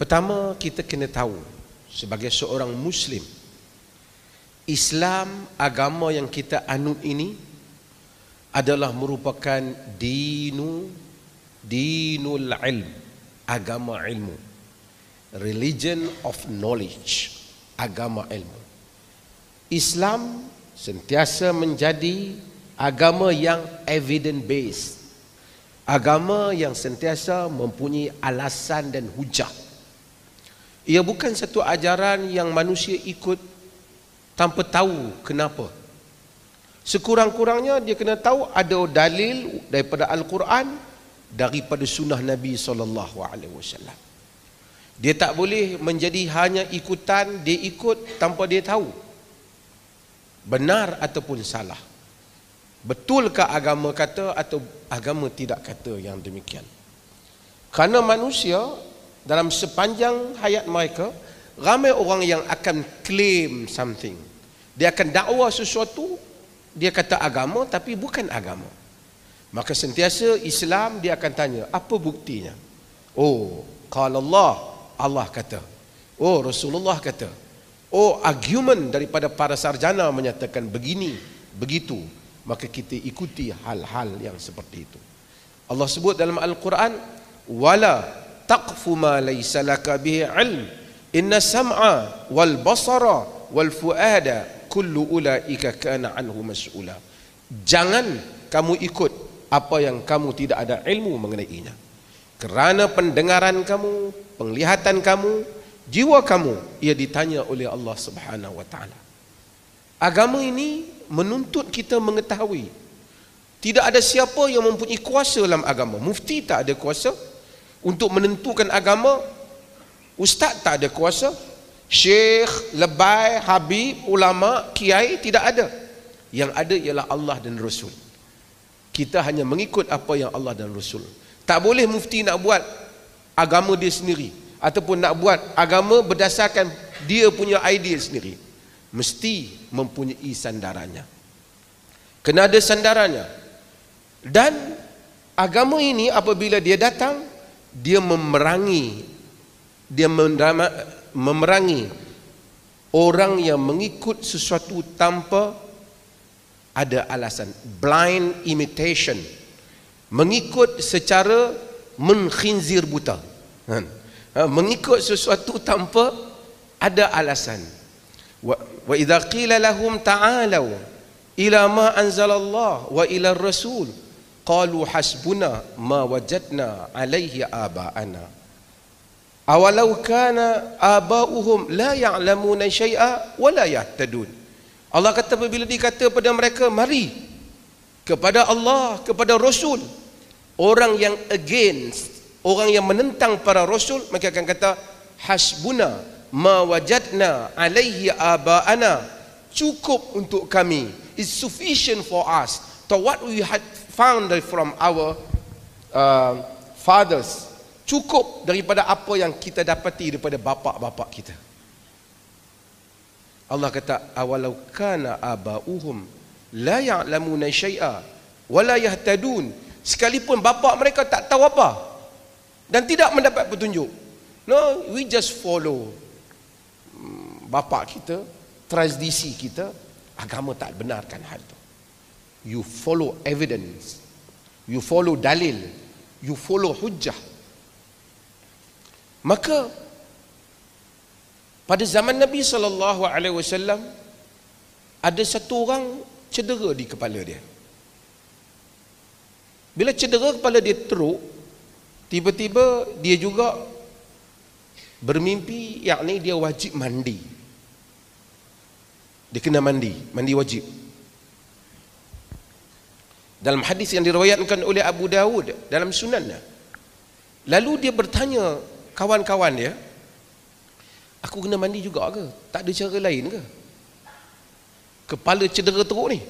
Pertama, kita kena tahu sebagai seorang Muslim, Islam, agama yang kita anut ini adalah merupakan dinul ilm, agama ilmu, religion of knowledge, agama ilmu. Islam sentiasa menjadi agama yang evidence based, agama yang sentiasa mempunyai alasan dan hujah. Ia bukan satu ajaran yang manusia ikut tanpa tahu kenapa. Sekurang-kurangnya dia kena tahu ada dalil daripada Al-Quran, daripada sunnah Nabi SAW. Dia tak boleh menjadi hanya ikutan, dia ikut tanpa dia tahu benar ataupun salah, betulkah agama kata atau agama tidak kata yang demikian. Kerana manusia dalam sepanjang hayat mereka, ramai orang yang akan claim something. Dia akan dakwa sesuatu, dia kata agama tapi bukan agama. Maka sentiasa Islam dia akan tanya, apa buktinya? Oh, qala Allah, Allah kata. Oh, Rasulullah kata. Oh, argument daripada para sarjana menyatakan begini, begitu. Maka kita ikuti hal-hal yang seperti itu. Allah sebut dalam Al-Quran, wala taqfu ma laysa laka bihi ilm, inna sam'a wal basara wal fuada kullu ulaika kana anhu mas'ula. Jangan kamu ikut apa yang kamu tidak ada ilmu mengenainya, kerana pendengaran kamu, penglihatan kamu, jiwa kamu, ia ditanya oleh Allah Subhanahu wa taala. Agama ini menuntut kita mengetahui tidak ada siapa yang mempunyai kuasa dalam agama. Mufti tak ada kuasa untuk menentukan agama, ustaz tak ada kuasa, syekh, lebai, habib, ulama, kiai tidak ada. Yang ada ialah Allah dan Rasul. Kita hanya mengikut apa yang Allah dan Rasul. Tak boleh mufti nak buat agama dia sendiri, ataupun nak buat agama berdasarkan dia punya idea sendiri. Mesti mempunyai sandarannya, kena ada sandarannya. Dan agama ini apabila dia datang, dia memerangi orang yang mengikut sesuatu tanpa ada alasan, blind imitation, mengikut secara mengkhinzir buta, mengikut sesuatu tanpa ada alasan. Wa idza qila lahum ta'alu ila ma anzalallah wa ila ar-rasul qalu hasbuna ma wajadna alaihi aba'ana awalau kana aba'uhum la ya'lamuna syai'a wa la yahtadun. Allah kata apabila dikata pada mereka, mari kepada Allah, kepada Rasul, orang yang against, orang yang menentang para Rasul, mereka akan kata hasbuna ma wajadna alaihi aba'ana, cukup untuk kami, is sufficient for us to what we had found from our fathers, cukup daripada apa yang kita dapati daripada bapa-bapa kita. Allah kata awalau kana aba'uhum la ya'lamuna syai'a wa la yahtadun, sekalipun bapa mereka tak tahu apa dan tidak mendapat petunjuk. No, we just follow bapa kita, tradisi kita. Agama tak benarkan hal itu. You follow evidence, you follow dalil, you follow hujjah. Maka pada zaman Nabi SAW ada satu orang cedera di kepala dia. Bila cedera kepala dia teruk, tiba-tiba dia juga bermimpi, yakni dia wajib mandi. Dia kena mandi wajib. Dalam hadis yang diriwayatkan oleh Abu Dawud dalam sunannya, lalu dia bertanya kawan-kawan dia, aku kena mandi juga ke? Tak ada cara lain ke? Kepala cedera teruk ni.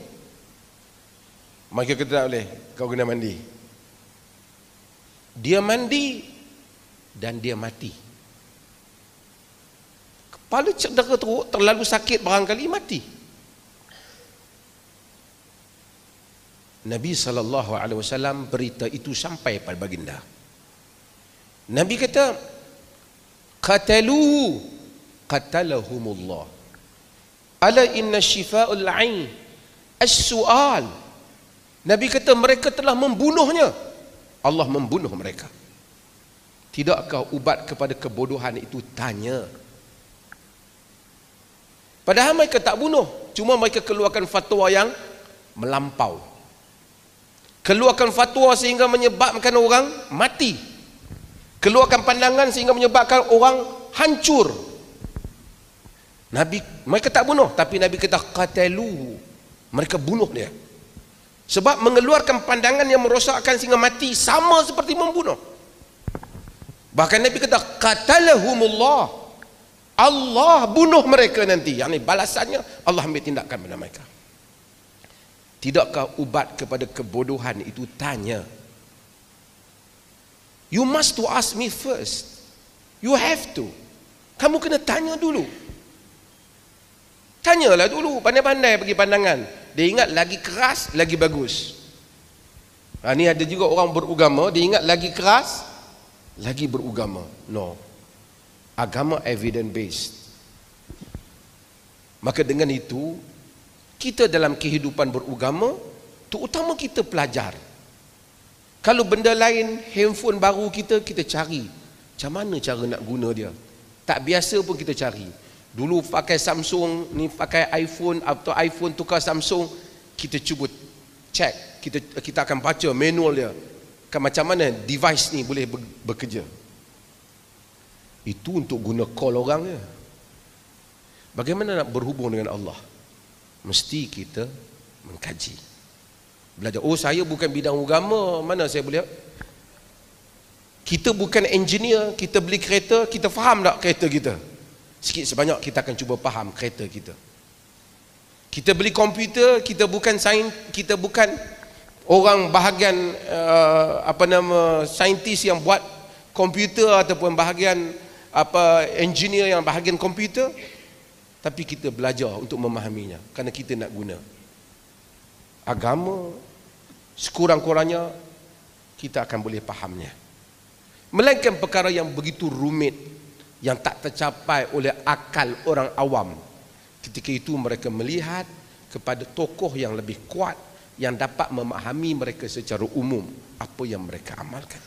Mereka kata tak boleh, kau kena mandi. Dia mandi dan dia mati. Kepala cedera teruk, terlalu sakit barangkali, mati. Nabi SAW berita itu sampai pada baginda. Nabi kata, qataluhu qatalahumullah. Ala inna syifa'ul 'ain as-su'al. Nabi kata mereka telah membunuhnya, Allah membunuh mereka. Tidakkah ubat kepada kebodohan itu? Tanya. Padahal mereka tak bunuh, cuma mereka keluarkan fatwa yang melampau, keluarkan fatwa sehingga menyebabkan orang mati, keluarkan pandangan sehingga menyebabkan orang hancur. Nabi, mereka tak bunuh, tapi Nabi kata qataluhu, mereka bunuh dia. Sebab mengeluarkan pandangan yang merosakkan sehingga mati sama seperti membunuh. Bahkan Nabi kata qatalahumullah, Allah bunuh mereka nanti. Yang ini balasannya Allah ambil tindakan pada mereka. Tidakkah ubat kepada kebodohan itu? Tanya. You must to ask me first. You have to. Kamu kena tanya dulu. Tanyalah dulu, pandai-pandai bagi pandangan. Dia ingat lagi keras, lagi bagus. Ni ada juga orang beragama, dia ingat lagi keras, lagi beragama. No. Agama evidence based. Maka dengan itu, kita dalam kehidupan beragama, terutama kita pelajar. Kalau benda lain, handphone baru kita cari. Macam mana cara nak guna dia? Tak biasa pun kita cari. Dulu pakai Samsung, ni pakai iPhone, atau iPhone tukar Samsung, kita cuba check, kita akan baca manual dia. Macam mana device ni boleh bekerja. Itu untuk guna call orang je. Bagaimana nak berhubung dengan Allah? Mesti kita mengkaji, belajar. Oh, saya bukan bidang agama, mana saya boleh? Kita bukan engineer, kita beli kereta, kita faham tak kereta kita? Sikit sebanyak kita akan cuba faham kereta kita. Kita beli komputer, kita bukan kita bukan orang bahagian saintis yang buat komputer ataupun bahagian engineer yang bahagian komputer, tapi kita belajar untuk memahaminya kerana kita nak guna agama. Sekurang-kurangnya kita akan boleh fahamnya. Melainkan perkara yang begitu rumit, yang tak tercapai oleh akal orang awam, ketika itu mereka melihat kepada tokoh yang lebih kuat yang dapat memahami mereka secara umum apa yang mereka amalkan.